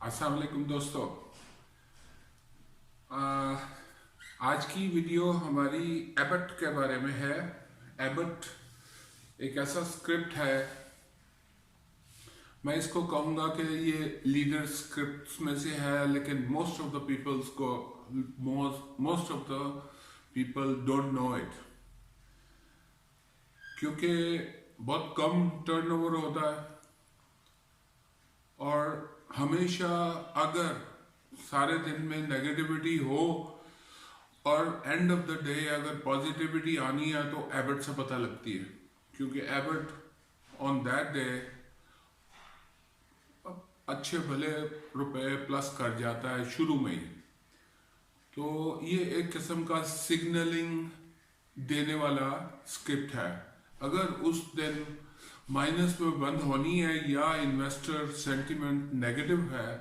अस्सलाम वालेकुम दोस्तों। आज की वीडियो हमारी एबट के बारे में है। एबट एक ऐसा स्क्रिप्ट है, मैं इसको कहूँगा कि ये लीडर स्क्रिप्ट्स में से है, लेकिन most of the people don't know it, क्योंकि बहुत कम टर्नओवर होता है। और हमेशा अगर सारे दिन में नेगेटिविटी हो और एंड ऑफ द डे अगर पॉजिटिविटी आनी है तो एबट से पता लगती है, क्योंकि एबट ऑन दैट डे अच्छे भले रुपए प्लस कर जाता है शुरू में ही। तो ये एक किस्म का सिग्नलिंग देने वाला स्क्रिप्ट है। अगर उस दिन माइनस में बंद होनी है या इन्वेस्टर सेंटिमेंट नेगेटिव है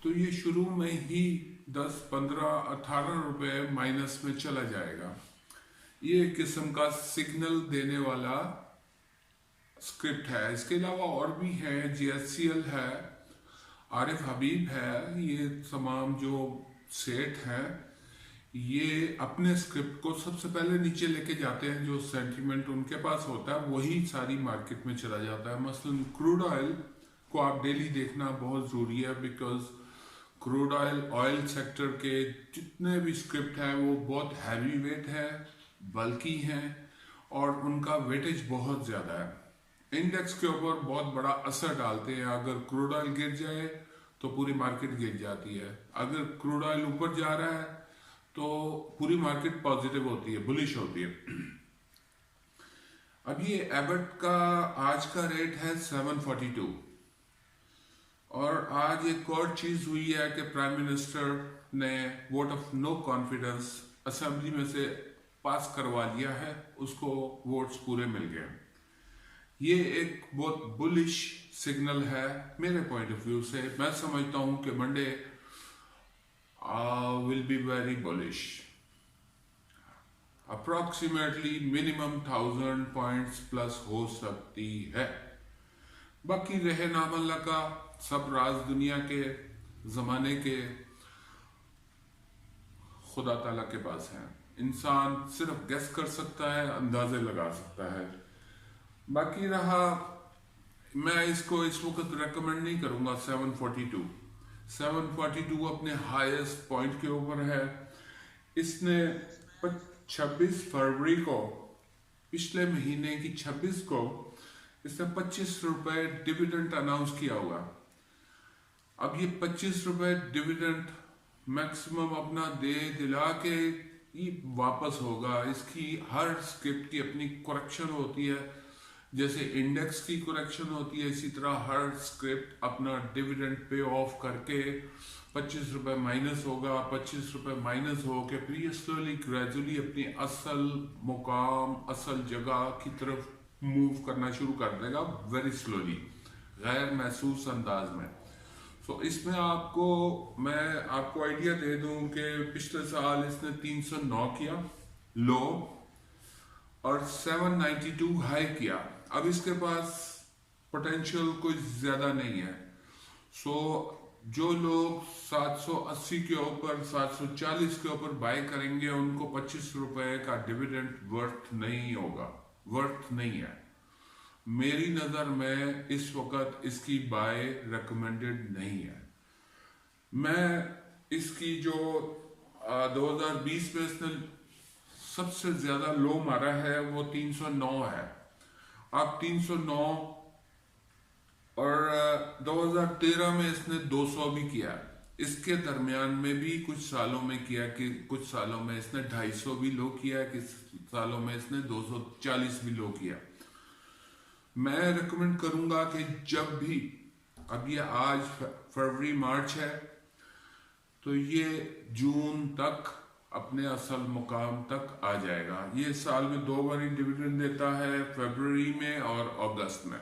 तो ये शुरू में ही 10, 15, 18 रुपए माइनस में चला जाएगा। ये एक किस्म का सिग्नल देने वाला स्क्रिप्ट है। इसके अलावा और भी है, GSCL है, आरिफ हबीब है, ये तमाम जो सेठ हैं ये अपने स्क्रिप्ट को सबसे पहले नीचे लेके जाते हैं। जो सेंटीमेंट उनके पास होता है वही सारी मार्केट में चला जाता है। मसलन क्रूड ऑयल को आप डेली देखना बहुत ज़रूरी है, बिकॉज क्रूड ऑयल सेक्टर के जितने भी स्क्रिप्ट हैं वो बहुत हैवी वेट है, बल्कि हैं और उनका वेटेज बहुत ज़्यादा है। इंडेक्स के ऊपर बहुत बड़ा असर डालते हैं। अगर क्रूड ऑयल गिर जाए तो पूरी मार्केट गिर जाती है, अगर क्रूड ऑयल ऊपर जा रहा है तो पूरी मार्केट पॉजिटिव होती है, बुलिश होती है। अब ये एबट का आज का रेट है 742 और आज एक और चीज हुई है कि प्राइम मिनिस्टर ने vote of no confidence assembly में से पास करवा लिया है, उसको वोट्स पूरे मिल गए। ये एक बहुत बुलिश सिग्नल है मेरे पॉइंट ऑफ व्यू से। मैं समझता हूं कि Monday will be very bullish, approximately minimum 1000 points plus हो सकती है। बाकी रहे नाम अल्लाह का, सब राज दुनिया के जमाने के खुदा ताला के पास है। इंसान सिर्फ गेस कर सकता है, अंदाजे लगा सकता है। बाकी रहा, मैं इसको इस वक्त रेकमेंड नहीं करूंगा। 742 अपने हाईएस्ट पॉइंट के ऊपर है। इसने 26 फरवरी को, पिछले महीने की 26 को इसने 25 रुपए डिविडेंड अनाउंस किया हुआ। अब ये 25 रुपए डिविडेंड मैक्सिमम अपना दे दिला के ये वापस होगा। इसकी हर स्क्रिप्ट की अपनी करेक्शन होती है, जैसे इंडेक्स की करेक्शन होती है, इसी तरह हर स्क्रिप्ट अपना डिविडेंड पे ऑफ करके 25 रुपए माइनस होगा। 25 रुपए माइनस हो के फिर ये स्लोली ग्रेजुअली अपनी असल मुकाम, असल जगह की तरफ मूव करना शुरू कर देगा, वेरी स्लोली, गैर महसूस अंदाज में। तो इसमें मैं आपको आइडिया दे दूं कि पिछले साल इसने 309 किया लो और 792 हाई किया। अब इसके पास पोटेंशियल कुछ ज्यादा नहीं है। सो जो लोग 780 के ऊपर, 740 के ऊपर बाय करेंगे उनको 25 रुपए का डिविडेंड वर्थ नहीं होगा, वर्थ नहीं है। मेरी नजर में इस वक्त इसकी बाय रिकमेंडेड नहीं है। मैं इसकी जो 2020 में इसने सबसे ज्यादा लो मारा है वो 309 है। अब 309 और 2013 में इसने 200 भी किया। इसके दरमियान में भी कुछ सालों में किया कि कुछ सालों में इसने 250 भी लो किया, किस सालों में इसने 240 भी लो किया। मैं रिकमेंड करूंगा कि जब भी, अब ये आज फरवरी मार्च है, तो ये जून तक अपने असल मुकाम तक आ जाएगा। ये साल में 2 बार डिविडेंड देता है, फरवरी में और अगस्त में।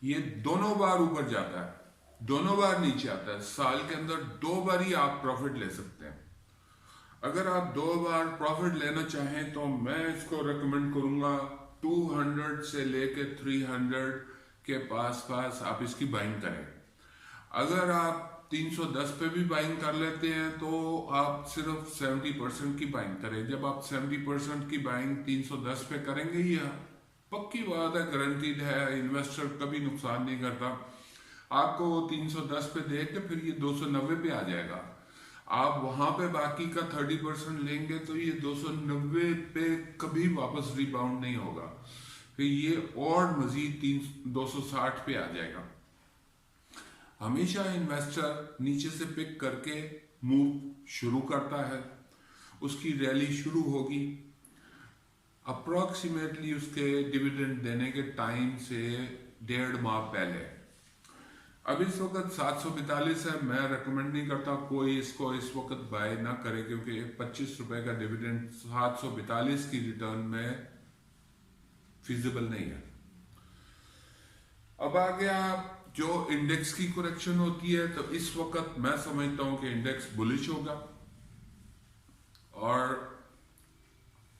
ये दोनों बार ऊपर जाता है, दोनों बार नीचे आता है। साल के अंदर 2 बार ही आप प्रॉफिट ले सकते हैं। अगर आप 2 बार प्रॉफिट लेना चाहें तो मैं इसको रेकमेंड करूंगा 200 से लेके 300 के पास आप इसकी बाइंग करें। अगर आप 310 पे भी बाइंग कर लेते हैं तो आप सिर्फ 70% की बाइंग करें। जब आप 70% की बाइंग 310 पे करेंगे, ये पक्की बात है, गारंटीड है, इन्वेस्टर कभी नुकसान नहीं करता। आपको 310 पे देख के फिर ये 290 पे आ जाएगा। आप वहां पे बाकी का 30% लेंगे तो ये 290 पे कभी वापस रिबाउंड नहीं होगा, फिर ये और मजीद 260 पे आ जाएगा। हमेशा इन्वेस्टर नीचे से पिक करके मूव शुरू करता है, उसकी रैली शुरू होगी अप्रोक्सीमेटली उसके डिविडेंड देने के टाइम से 1.5 माह पहले। अब इस वक्त 742 है, मैं रेकमेंड नहीं करता कोई इसको इस वक्त बाय ना करे, क्योंकि 25 रुपए का डिविडेंड 742 की रिटर्न में फिजिबल नहीं है। अब आ गया जो इंडेक्स की करेक्शन होती है, तो इस वक्त मैं समझता हूं कि इंडेक्स बुलिश होगा और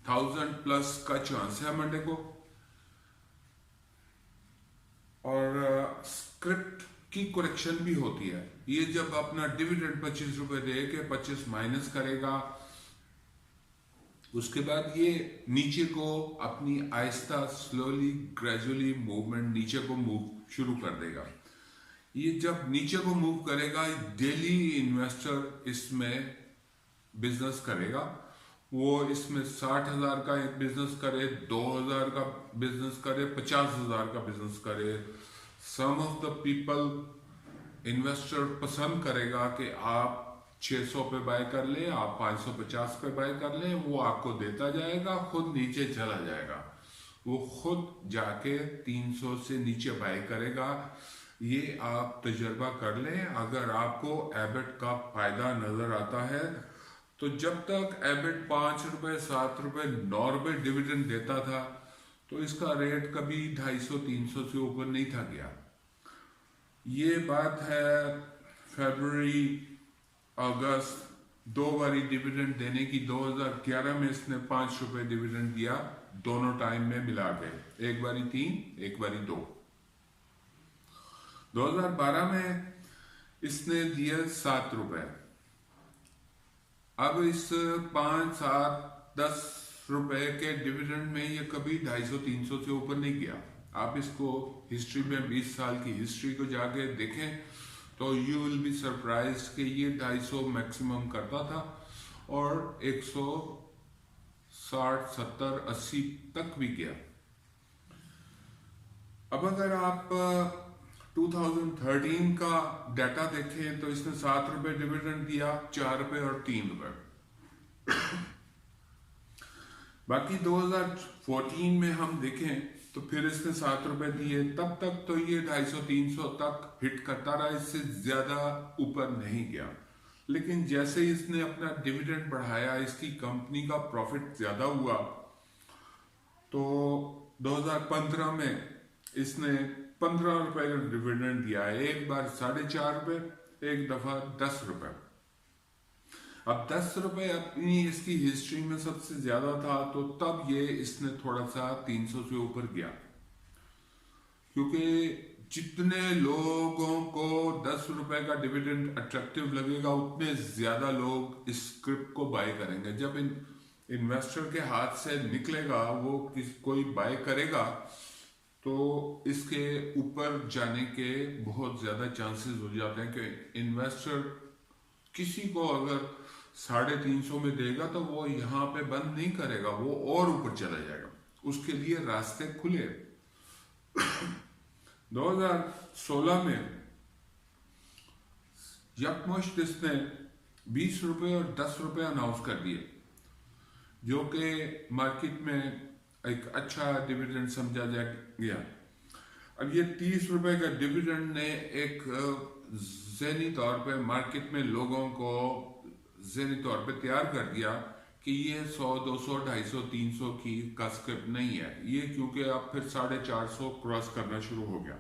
1000+ का चांस है मंडे को। और स्क्रिप्ट की करेक्शन भी होती है, ये जब अपना डिविडेंड 25 रुपए दे के 25 माइनस करेगा, उसके बाद ये नीचे को अपनी आहिस्ता स्लोली ग्रेजुअली मूवमेंट नीचे को मूव शुरू कर देगा। ये जब नीचे को मूव करेगा, डेली इन्वेस्टर इसमें बिजनेस करेगा। वो इसमें 60,000 का एक बिजनेस करे, 2,000 का बिजनेस करे, 50,000 का बिजनेस करे। सम ऑफ द पीपल इन्वेस्टर पसंद करेगा कि आप 600 पे बाय कर ले, आप 550 पे बाय कर ले, वो आपको देता जाएगा, खुद नीचे चला जाएगा, वो खुद जाके 300 से नीचे बाय करेगा। ये आप तजर्बा कर लें। अगर आपको एबट का फायदा नजर आता है तो जब तक एबट 5 रुपए 7 रुपए 9 रुपए डिविडेंड देता था तो इसका रेट कभी 250-300 से ऊपर नहीं था गया। ये बात है फरवरी अगस्त 2 बारी डिविडेंड देने की। 2011 में इसने 5 रुपए डिविडेंड दिया, दोनों टाइम में मिला के, एक बारी 3 एक बारी 2। 2012 में इसने दिए 7 रुपए। अब इस 5, 7, 10 रुपए के डिविडेंड में ये कभी 250-300 से ऊपर नहीं गया। आप इसको हिस्ट्री में 20 साल की हिस्ट्री को जाके देखें तो यू विल बी सरप्राइज कि ये 250 मैक्सिमम करता था और 160, 70, 80 तक भी गया। अब अगर आप 2013 का डाटा देखें तो इसने 7 रुपए डिविडेंड दिया, 4 रुपए और 3 रुपए। बाकी 2014 में हम देखें तो फिर इसने 7 रुपए दिए, तब तक तो ये 250-300 तक हिट करता रहा, इससे ज्यादा ऊपर नहीं गया। लेकिन जैसे इसने अपना डिविडेंड बढ़ाया, इसकी कंपनी का प्रॉफिट ज्यादा हुआ, तो 2015 में इसने 15 रुपए का डिविडेंड दिया है, एक बार 4.5 रुपए, एक दफा 10 रुपए। अब 10 रुपए अपनी इसकी हिस्ट्री में सबसे ज्यादा था, तो तब ये इसने थोड़ा सा 300 से ऊपर गया, क्योंकि जितने लोगों को 10 रुपए का डिविडेंड अट्रैक्टिव लगेगा उतने ज्यादा लोग इस स्क्रिप्ट को बाय करेंगे। जब इन्वेस्टर के हाथ से निकलेगा, वो कोई बाय करेगा तो इसके ऊपर जाने के बहुत ज्यादा चांसेस हो जाते हैं कि इन्वेस्टर किसी को अगर 350 में देगा तो वो यहाँ पे बंद नहीं करेगा, वो और ऊपर चला जाएगा, उसके लिए रास्ते खुले। 2016 में यकमुश्त इसने 20 रुपए और 10 रुपए अनाउंस कर दिए, जो कि मार्केट में एक अच्छा डिविडेंड समझा गया। अब ये 30 रुपए का डिविडेंड ने एक ज़हनी तौर पे मार्केट में लोगों को ज़हनी तौर पे तैयार कर दिया कि ये 100, 200, 250, 300 की का स्क्रिप्ट नहीं है ये, क्योंकि अब फिर 450 क्रॉस करना शुरू हो गया।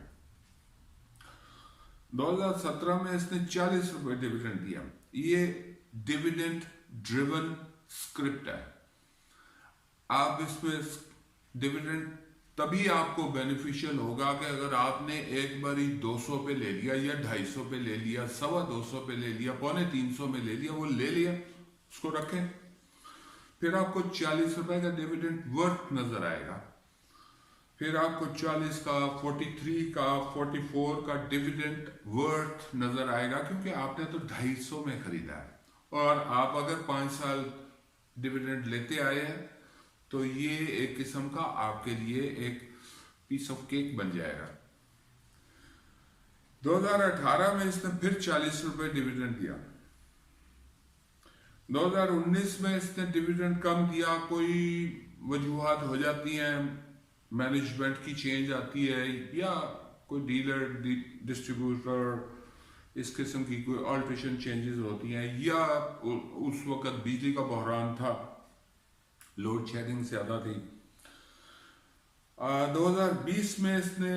2017 में इसने 40 रुपए डिविडेंड दिया। ये डिविडेंड ड्रिवन स्क्रिप्ट है। आप इसमें डिविडेंड तभी आपको बेनिफिशियल होगा कि अगर आपने एक बारी 200 पे ले लिया या 250 पे ले लिया, 225 पे ले लिया, 250 में ले लिया, वो ले लिया, उसको रखें, फिर आपको 40 रुपए का डिविडेंड वर्थ नजर आएगा, फिर आपको 40 का, 43 का, 44 का डिविडेंड वर्थ नजर आएगा, क्योंकि आपने तो 250 में खरीदा है। और आप अगर 5 साल डिविडेंड लेते आए हैं तो ये एक किस्म का आपके लिए एक पीस ऑफ केक बन जाएगा। 2018 में इसने फिर 40 रुपए डिविडेंड दिया। 2019 में इसने डिविडेंड कम दिया, कोई वजूहात हो जाती हैं, मैनेजमेंट की चेंज आती है या कोई डीलर डिस्ट्रीब्यूटर इस किस्म की कोई ऑल्ट्रेशन चेंजेस होती हैं, या उस वक्त बिजली का बहरान था, लोड शेडिंग ज्यादा थी। 2020 में इसने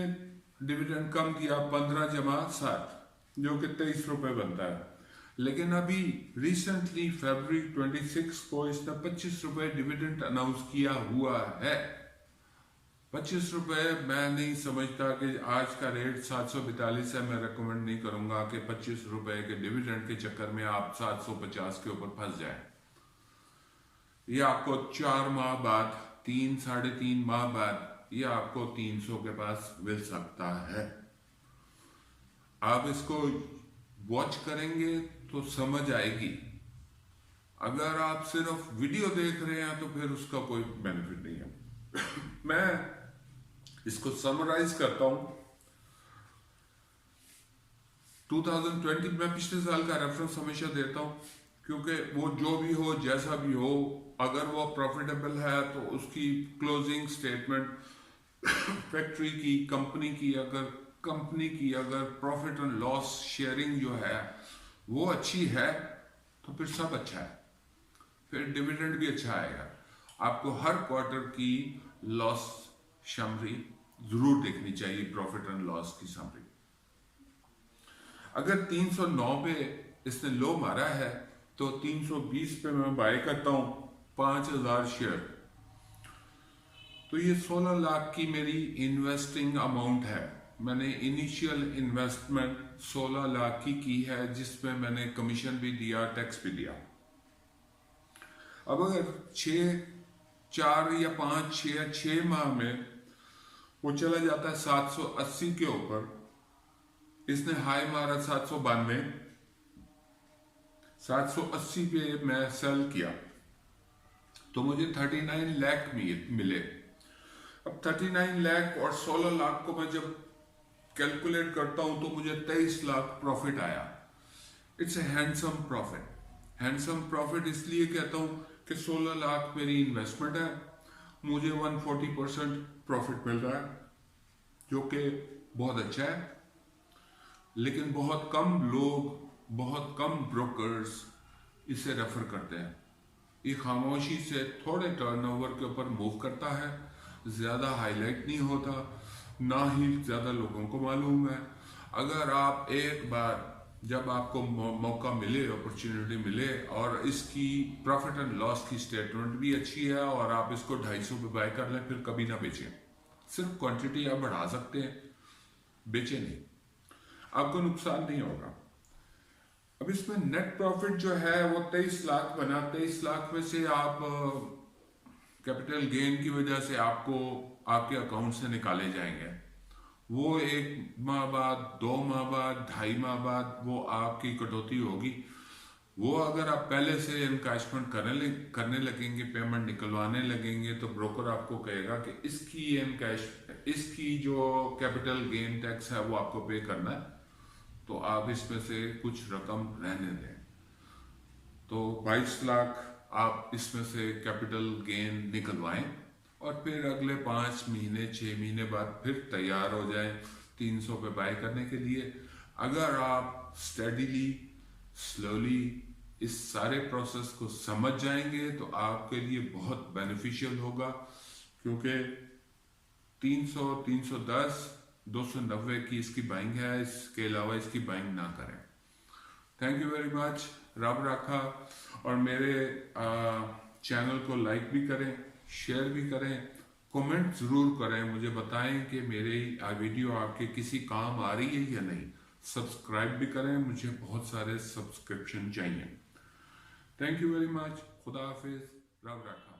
डिविडेंड कम किया 15 जमा 7, जो कि 23 रुपए बनता है। लेकिन अभी रिसेंटली फरवरी 26 को इसने 25 रुपए डिविडेंड अनाउंस किया हुआ है। 25 रुपए मैं नहीं समझता कि आज का रेट 742 है, मैं रेकमेंड नहीं करूंगा कि 25 रुपए के डिविडेंड के चक्कर में आप 750 के ऊपर फंस जाए। ये आपको 4 माह बाद, 3-3.5 माह बाद ये आपको 300 के पास मिल सकता है। आप इसको वॉच करेंगे तो समझ आएगी। अगर आप सिर्फ वीडियो देख रहे हैं तो फिर उसका कोई बेनिफिट नहीं है। मैं इसको समराइज करता हूं। 2020 में पिछले साल का रेफरेंस हमेशा देता हूं, क्योंकि वो जो भी हो, जैसा भी हो, अगर वो प्रॉफिटेबल है तो उसकी क्लोजिंग स्टेटमेंट फैक्ट्री की, कंपनी की अगर प्रॉफिट एंड लॉस शेयरिंग जो है वो अच्छी है तो फिर सब अच्छा है, फिर डिविडेंड भी अच्छा आएगा। आपको हर क्वार्टर की लॉस समरी जरूर देखनी चाहिए, प्रॉफिट एंड लॉस की समरी। अगर 309 पे इसने लो मारा है तो 320 पे मैं बाय करता हूं 5000 शेयर, तो ये 16 लाख की मेरी इन्वेस्टिंग अमाउंट है। मैंने इनिशियल इन्वेस्टमेंट 16 लाख की है, जिसमें मैंने कमीशन भी दिया, टैक्स भी दिया। अब अगर 4 या 5 या 6 माह में वो चला जाता है 780 के ऊपर, इसने हाई मारा 792, 780 पे मैं सेल किया तो मुझे 39 लाख मिले। अब 39 लाख और 16 लाख को मैं जब कैलकुलेट करता हूं तो मुझे 23 लाख प्रॉफिट आया। It's a handsome profit. Handsome profit इसलिए कहता हूं कि 16 लाख मेरी इन्वेस्टमेंट है, मुझे 140% प्रॉफिट मिल रहा है, जो कि बहुत अच्छा है। लेकिन बहुत कम लोग, बहुत कम ब्रोकर्स इसे रेफर करते हैं। ये खामोशी से थोड़े टर्नओवर के ऊपर मूव करता है, ज्यादा हाईलाइट नहीं होता, ना ही ज्यादा लोगों को मालूम है। अगर आप एक बार जब आपको मौका मिले, अपॉर्चुनिटी मिले, और इसकी प्रॉफिट एंड लॉस की स्टेटमेंट भी अच्छी है और आप इसको 250 पे बाय कर लें, फिर कभी ना बेचें। सिर्फ क्वांटिटी आप बढ़ा सकते हैं, बेचें नहीं, आपको नुकसान नहीं होगा। अब इसमें नेट प्रॉफिट जो है वो 23 लाख बना। 23 लाख में से आप कैपिटल गेन की वजह से आपको आपके अकाउंट से निकाले जाएंगे। वो 1 माह बाद, 2 माह बाद, 2.5 माह बाद वो आपकी कटौती होगी। वो अगर आप पहले से इनकैशमेंट करने लगेंगे, पेमेंट निकलवाने लगेंगे, तो ब्रोकर आपको कहेगा कि इसकी जो कैपिटल गेन टैक्स है वो आपको पे करना है, तो आप इसमें से कुछ रकम रहने दें। तो 22 लाख आप इसमें से कैपिटल गेन निकलवाएं और फिर अगले 5 महीने 6 महीने बाद फिर तैयार हो जाएं 300 पे बाय करने के लिए। अगर आप स्टडीली, स्लोली इस सारे प्रोसेस को समझ जाएंगे तो आपके लिए बहुत बेनिफिशियल होगा, क्योंकि 300, 310, 290 की इसकी बाइंग है, इसके अलावा इसकी बाइंग ना करें। Thank you very much. रब रखा। और मेरे चैनल को लाइक भी करें, शेयर भी करें, कमेंट ज़रूर करें, मुझे बताएं कि मेरी वीडियो आपके किसी काम आ रही है या नहीं। सब्सक्राइब भी करें, मुझे बहुत सारे सब्सक्रिप्शन चाहिए। Thank you very much. खुदा हाफिज। रब रखा।